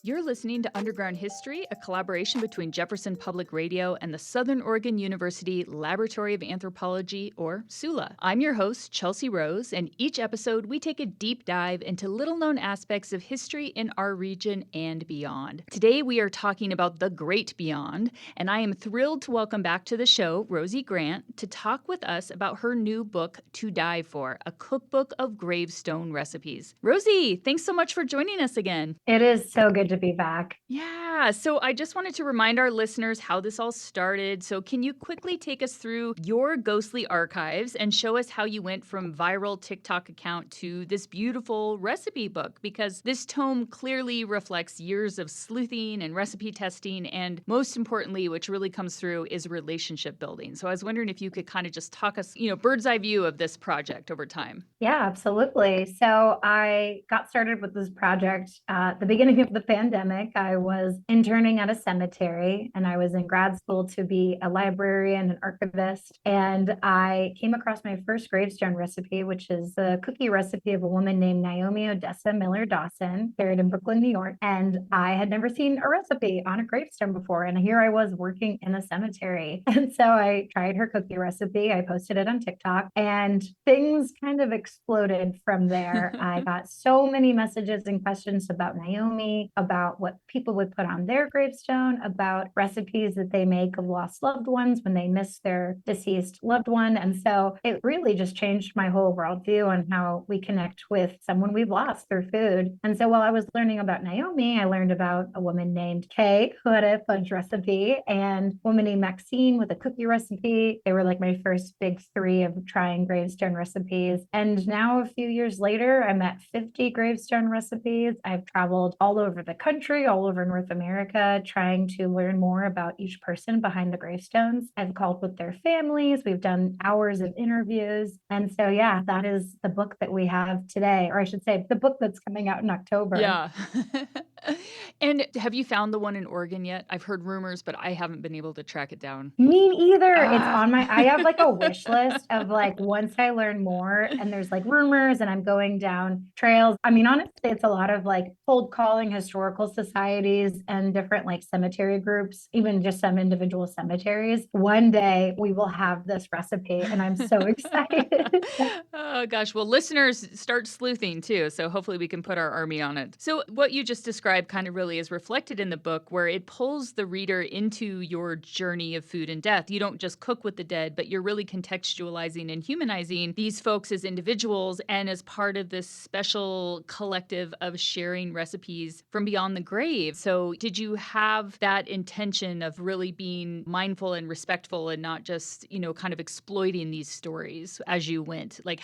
You're listening to Underground History, a collaboration between Jefferson Public Radio and the Southern Oregon University Laboratory of Anthropology, or SULA. I'm your host, Chelsea Rose, and each episode we take a deep dive into little-known aspects of history in our region and beyond. Today we are talking about the Great Beyond, and I am thrilled to welcome back to the show Rosie Grant to talk with us about her new book, To Die For, a cookbook of gravestone recipes. Rosie, thanks so much for joining us again. It is so good to be back. Yeah, so I just wanted to remind our listeners how this all started. So can you quickly take us through your ghostly archives and show us how you went from viral TikTok account to this beautiful recipe book? Because this tome clearly reflects years of sleuthing and recipe testing, and most importantly, which really comes through, is relationship building. So I was wondering if you could kind of just talk us, bird's eye view of this project over time. Yeah, absolutely. So I got started with this project at the beginning of the pandemic. I was interning at a cemetery and I was in grad school to be a librarian and archivist. And I came across my first gravestone recipe, which is the cookie recipe of a woman named Naomi Odessa Miller Dawson, buried in Brooklyn, New York. And I had never seen a recipe on a gravestone before. And here I was working in a cemetery. And so I tried her cookie recipe. I posted it on TikTok and things kind of exploded from there. I got so many messages and questions about Naomi, about what people would put on their gravestone, about recipes that they make of lost loved ones when they miss their deceased loved one. And so it really just changed my whole worldview on how we connect with someone we've lost through food. And so while I was learning about Naomi, I learned about a woman named Kay who had a fudge recipe and a woman named Maxine with a cookie recipe. They were like my first big three of trying gravestone recipes. And now a few years later, I'm at 50 gravestone recipes. I've traveled all over the country, all over North America, trying to learn more about each person behind the gravestones. I've called with their families. We've done hours of interviews. And so, yeah, that is the book that we have today, or I should say the book that's coming out in October. Yeah. And have you found the one in Oregon yet? I've heard rumors, but I haven't been able to track it down. Me either. It's on I have like a wish list of like once I learn more and there's like rumors and I'm going down trails. I mean, honestly, it's a lot of like cold calling historical societies and different like cemetery groups, even just some individual cemeteries. One day we will have this recipe and I'm so excited. Oh gosh. Well, listeners, start sleuthing too. So hopefully we can put our army on it. So what you just described kind of really is reflected in the book, where it pulls the reader into your journey of food and death. You don't just cook with the dead, but you're really contextualizing and humanizing these folks as individuals and as part of this special collective of sharing recipes from beyond the grave. So did you have that intention of really being mindful and respectful and not just, kind of exploiting these stories as you went? Like,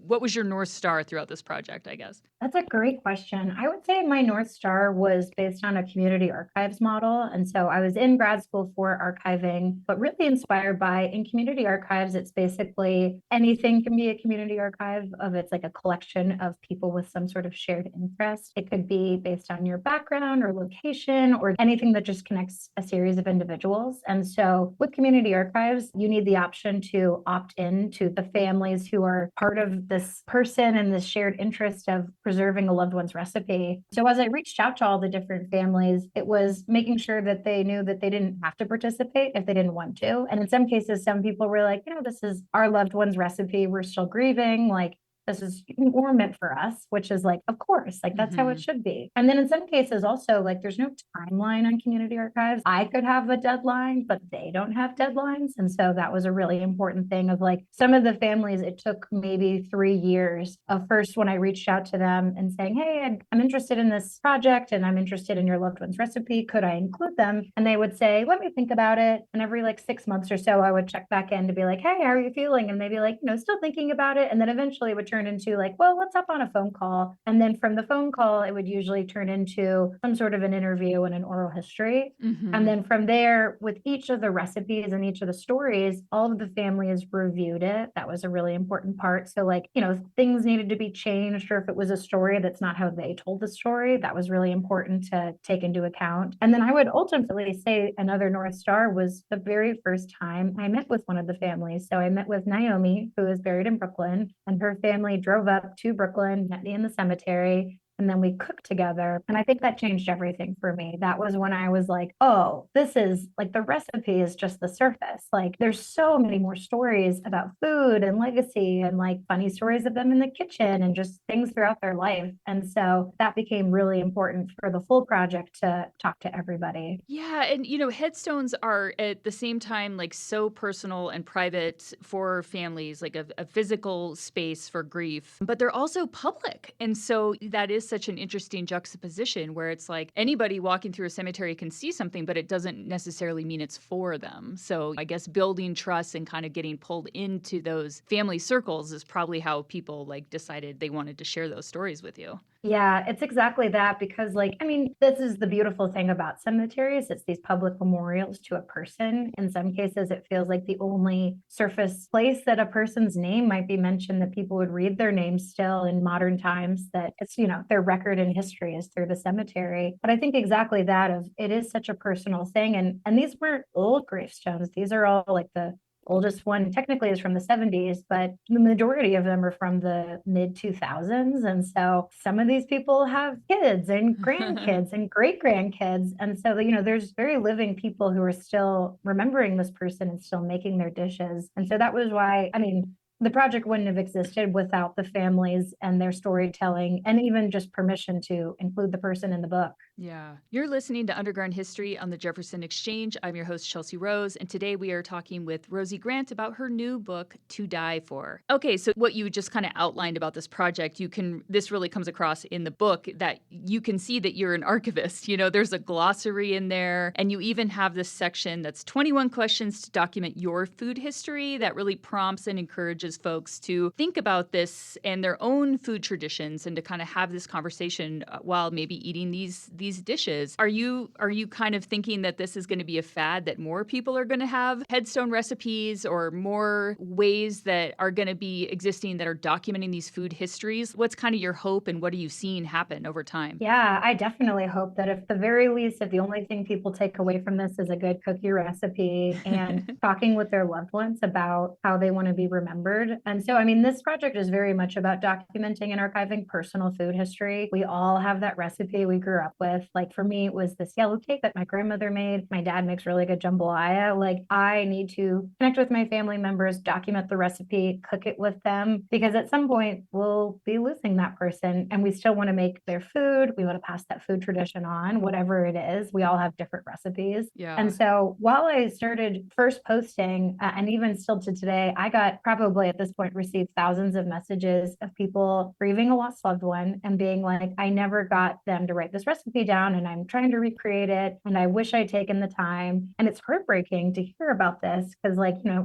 what was your North Star throughout this project, I guess? That's a great question. I would say my North Star was based on a community archives model. And so I was in grad school for archiving, but really inspired by in community archives, it's basically anything can be a community archive it's like a collection of people with some sort of shared interest. It could be based on your background or location or anything that just connects a series of individuals. And so with community archives, you need the option to opt in to the families who are part of this person and this shared interest of preserving a loved one's recipe. So as I reached out to all the different families, it was making sure that they knew that they didn't have to participate if they didn't want to. And in some cases, some people were like, this is our loved one's recipe. We're still grieving. Like, this is more meant for us, which is like, of course, like that's how it should be. And then in some cases also, like there's no timeline on community archives. I could have a deadline, but they don't have deadlines. And so that was a really important thing of like some of the families, it took maybe 3 years of first when I reached out to them and saying, hey, I'm interested in this project and I'm interested in your loved one's recipe. Could I include them? And they would say, let me think about it. And every like 6 months or so, I would check back in to be like, hey, how are you feeling? And they'd be like, still thinking about it. And then eventually it would turn into like, well, let's hop on a phone call. And then from the phone call, it would usually turn into some sort of an interview and an oral history. And then from there, with each of the recipes and each of the stories, all of the families reviewed it. That was a really important part. So like, things needed to be changed, or if it was a story that's not how they told the story, that was really important to take into account. And then I would ultimately say another North Star was the very first time I met with one of the families. So I met with Naomi, who is buried in Brooklyn, and her family drove up to Brooklyn, met me in the cemetery. and then we cooked together. And I think that changed everything for me. That was when I was like, oh, this is like the recipe is just the surface. Like there's so many more stories about food and legacy and like funny stories of them in the kitchen and just things throughout their life. And so that became really important for the full project to talk to everybody. Yeah, and headstones are at the same time like so personal and private for families, like a physical space for grief, but they're also public. And so that is such an interesting juxtaposition where it's like anybody walking through a cemetery can see something, but it doesn't necessarily mean it's for them. So I guess building trust and kind of getting pulled into those family circles is probably how people like decided they wanted to share those stories with you. Yeah, it's exactly that because, like, I mean, this is the beautiful thing about cemeteries. It's these public memorials to a person. In some cases, it feels like the only surface place that a person's name might be mentioned that people would read their name still in modern times, that it's, their record in history is through the cemetery. But I think exactly that of it is such a personal thing. And these weren't old gravestones. These are all like the oldest one technically is from the 70s, but the majority of them are from the mid 2000s. And so some of these people have kids and grandkids and great grandkids. And so, there's very living people who are still remembering this person and still making their dishes. And so that was why, I mean, the project wouldn't have existed without the families and their storytelling and even just permission to include the person in the book. Yeah. You're listening to Underground History on the Jefferson Exchange. I'm your host, Chelsea Rose, and today we are talking with Rosie Grant about her new book, To Die For. Okay, so what you just kind of outlined about this project, this really comes across in the book that you can see that you're an archivist. There's a glossary in there, and you even have this section that's 21 questions to document your food history that really prompts and encourages folks to think about this and their own food traditions and to kind of have this conversation while maybe eating these dishes. Are you kind of thinking that this is going to be a fad, that more people are going to have headstone recipes or more ways that are going to be existing that are documenting these food histories? What's kind of your hope and what are you seeing happen over time? Yeah, I definitely hope that if the very least, if the only thing people take away from this is a good cookie recipe and talking with their loved ones about how they want to be remembered. And so, I mean, this project is very much about documenting and archiving personal food history. We all have that recipe we grew up with. Like for me, it was this yellow cake that my grandmother made. My dad makes really good jambalaya. Like I need to connect with my family members, document the recipe, cook it with them, because at some point we'll be losing that person and we still want to make their food. We want to pass that food tradition on, whatever it is. We all have different recipes. Yeah. And so while I started first posting, and even still to today, I got probably at this point received thousands of messages of people grieving a lost loved one and being like, I never got them to write this recipe down and I'm trying to recreate it and I wish I'd taken the time. And it's heartbreaking to hear about this because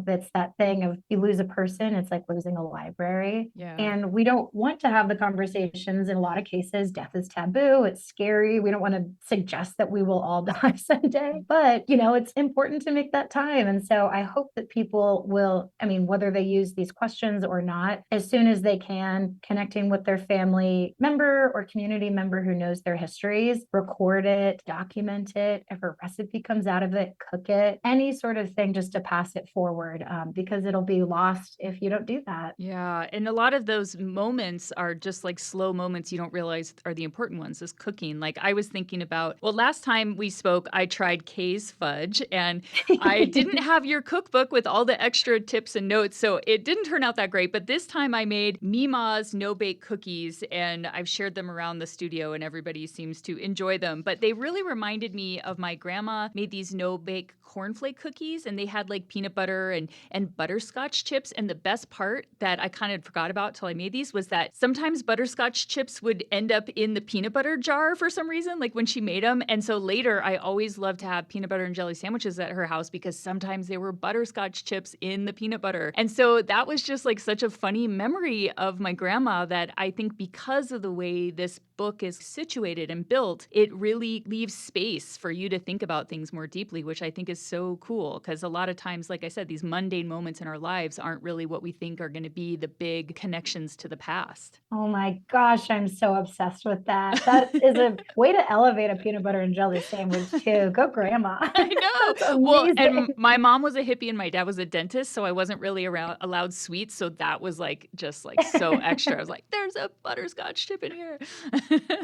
it's that thing of you lose a person, it's like losing a library. Yeah. And we don't want to have the conversations. In a lot of cases, death is taboo. It's scary. We don't want to suggest that we will all die someday, but it's important to make that time. And so I hope that people will, I mean, whether they use these questions or not, as soon as they can, connecting with their family member or community member who knows their histories, record it, document it. If a recipe comes out of it, cook it, any sort of thing just to pass it forward because it'll be lost if you don't do that. Yeah. And a lot of those moments are just like slow moments you don't realize are the important ones, is cooking. Like I was thinking about, well, last time we spoke, I tried Kay's fudge and I didn't have your cookbook with all the extra tips and notes. So it didn't turn out that great. But this time I made Mima's no-bake cookies and I've shared them around the studio and everybody seems to enjoy them. But they really reminded me of my grandma made these no-bake cornflake cookies and they had like peanut butter and butterscotch chips. And the best part that I kind of forgot about till I made these was that sometimes butterscotch chips would end up in the peanut butter jar for some reason, like when she made them. And so later I always loved to have peanut butter and jelly sandwiches at her house because sometimes there were butterscotch chips in the peanut butter. And so that was just like such a funny memory of my grandma that I think because of the way this book is situated and built, it really leaves space for you to think about things more deeply, which I think is so cool. Because a lot of times, like I said, these mundane moments in our lives aren't really what we think are going to be the big connections to the past. Oh my gosh, I'm so obsessed with that. That is a way to elevate a peanut butter and jelly sandwich too. Go grandma. I know. That's Well, and amazing. my mom was a hippie and my dad was a dentist, so I wasn't really around allowed sweets. So that was like just like so extra. I was like, "There's a butterscotch chip in here."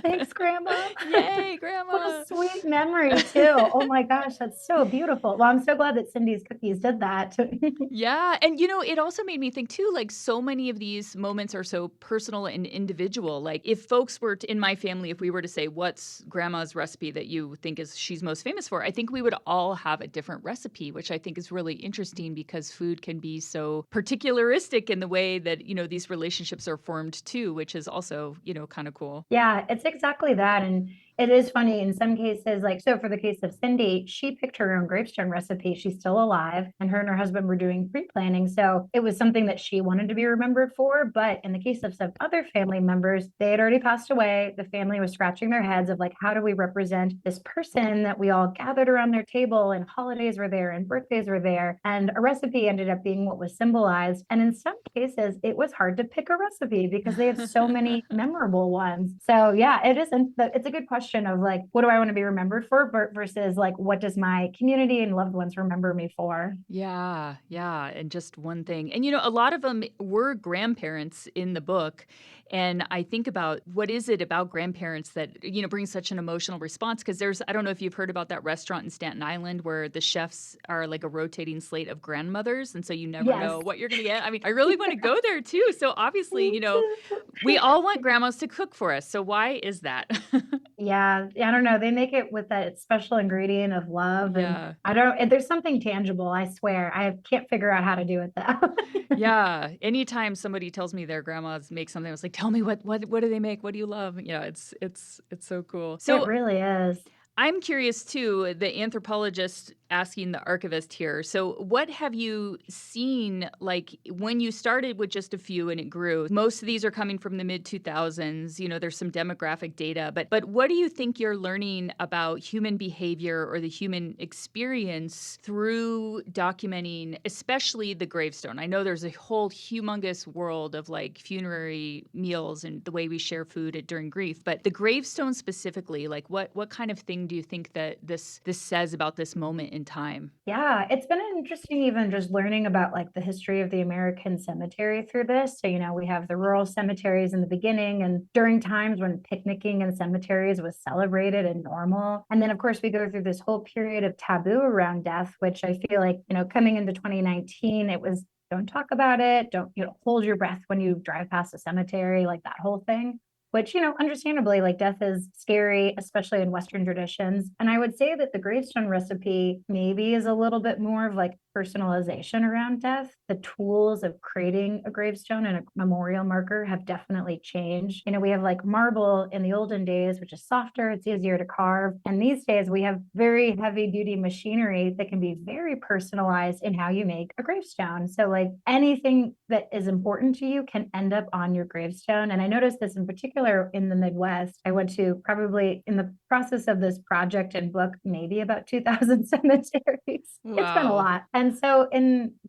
Thanks, grandma. Yay, What a grandma! sweet memory too. Oh my gosh, that's so beautiful. Well, I'm so glad that Cindy's cookies did that. Yeah, and it also made me think too, like so many of these moments are so personal and individual. Like if folks were in my family, if we were to say, what's grandma's recipe that you think is she's most famous for, I think we would all have a different recipe, which I think is really interesting because food can be so particularistic in the way that, these relationships are formed too, which is also, kind of cool. Yeah, it's exactly that. And it is funny in some cases, like, so for the case of Cindy, she picked her own gravestone recipe. She's still alive, and her husband were doing pre planning. So it was something that she wanted to be remembered for. But in the case of some other family members, they had already passed away. The family was scratching their heads of like, how do we represent this person that we all gathered around their table, and holidays were there and birthdays were there. And a recipe ended up being what was symbolized. And in some cases, it was hard to pick a recipe because they had so many memorable ones. So yeah, it's a good question of like, what do I want to be remembered for versus like, what does my community and loved ones remember me for? Yeah, yeah, and just one thing. And a lot of them were grandparents in the book. And I think about what is it about grandparents that, brings such an emotional response? Because I don't know if you've heard about that restaurant in Staten Island where the chefs are like a rotating slate of grandmothers. And so you never Yes. know what you're going to get. I mean, I really want to go there too. So obviously, Me too. we all want grandmas to cook for us. So why is that? Yeah, I don't know. They make it with that special ingredient of love, and Yeah. there's something tangible, I swear. I can't figure out how to do it though. Yeah. Anytime somebody tells me their grandmas make something, I was like, tell me what do they make? What do you love? Yeah, it's so cool. It So really is. I'm curious too, the anthropologist asking the archivist here. So, what have you seen like when you started with just a few and it grew? Most of these are coming from the mid 2000s. There's some demographic data, but what do you think you're learning about human behavior or the human experience through documenting, especially the gravestone? I know there's a whole humongous world of like funerary meals and the way we share food during grief, but the gravestone specifically, like what kind of thing do you think that this says about this moment in time? Yeah, it's been interesting even just learning about like the history of the American cemetery through this. So, we have the rural cemeteries in the beginning and during times when picnicking in cemeteries was celebrated and normal. And then, of course, we go through this whole period of taboo around death, which I feel like, coming into 2019, it was don't talk about it, don't, hold your breath when you drive past a cemetery, like that whole thing. Which, understandably, like death is scary, especially in Western traditions. And I would say that the gravestone recipe maybe is a little bit more of like personalization around death. The tools of creating a gravestone and a memorial marker have definitely changed. We have like marble in the olden days, which is softer, it's easier to carve. And these days we have very heavy duty machinery that can be very personalized in how you make a gravestone. So, like anything that is important to you can end up on your gravestone. And I noticed this in particular in the Midwest. I went to probably in the process of this project and book, maybe about 2,000 cemeteries. It's been a Wow. lot. And so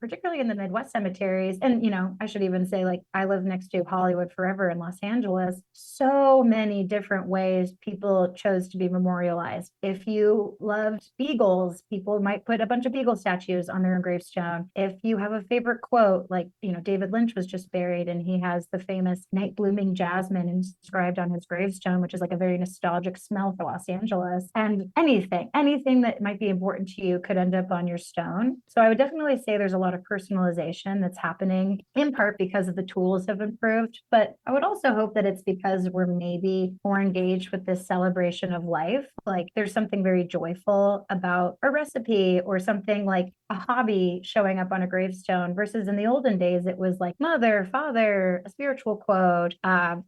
particularly in the Midwest cemeteries, and I should even say like I live next to Hollywood Forever in Los Angeles, so many different ways people chose to be memorialized. If you loved beagles, people might put a bunch of beagle statues on their gravestone. If you have a favorite quote, like, David Lynch was just buried and he has the famous night blooming jasmine inscribed on his gravestone, which is like a very nostalgic smell for Los Angeles. And anything that might be important to you could end up on your stone. So I would definitely say there's a lot of personalization that's happening in part because of the tools have improved. But I would also hope that it's because we're maybe more engaged with this celebration of life. Like there's something very joyful about a recipe or something like a hobby showing up on a gravestone versus in the olden days, it was like mother, father, a spiritual quote,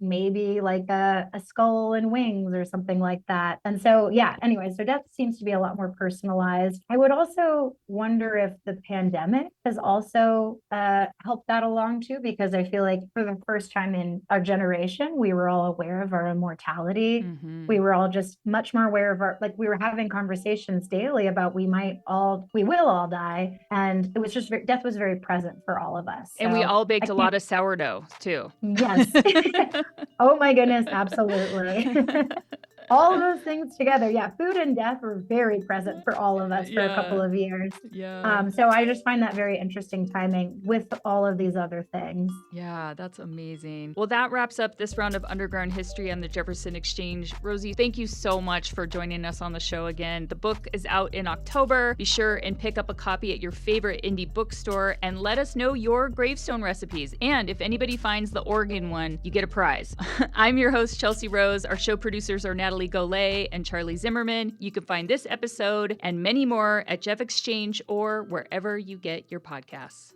maybe like a skull and wings or something like that. And so, yeah, anyway, so death seems to be a lot more personalized. I would also wonder if the pandemic has also helped that along too, because I feel like for the first time in our generation, we were all aware of our immortality. We were all just much more aware of like we were having conversations daily about we will all die. And it was just, death was very present for all of us. And we So all I baked a can't, lot of sourdough too. yes. Oh my goodness, absolutely. All of those things together. Yeah, food and death were very present for all of us for a couple of years. Yeah. So I just find that very interesting timing with all of these other things. Yeah, that's amazing. Well, that wraps up this round of Underground History on the Jefferson Exchange. Rosie, thank you so much for joining us on the show again. The book is out in October. Be sure and pick up a copy at your favorite indie bookstore and let us know your gravestone recipes. And if anybody finds the Oregon one, you get a prize. I'm your host, Chelsea Rose. Our show producers are Natalie Golay and Charlie Zimmermann. You can find this episode and many more at Jeff Exchange or wherever you get your podcasts.